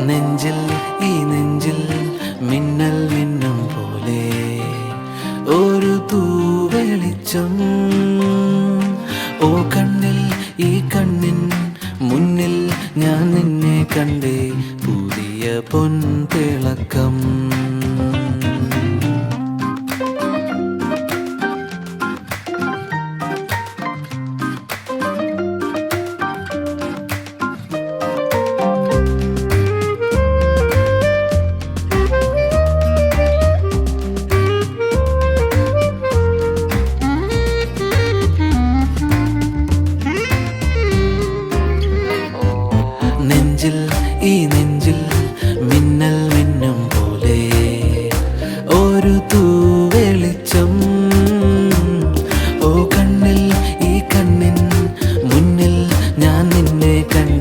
നെഞ്ചിൽ ഈ നെഞ്ചിൽ മിന്നൽ മിന്നും പോലെ ഒരു തൂവെളിച്ചം. ഓ കണ്ണിൽ ഈ കണ്ണിൻ മുന്നിൽ ഞാൻ നിന്നെ കണ്ടേ, പുതിയ പൊൻതിളക്കം. നെഞ്ചിൽ ഈ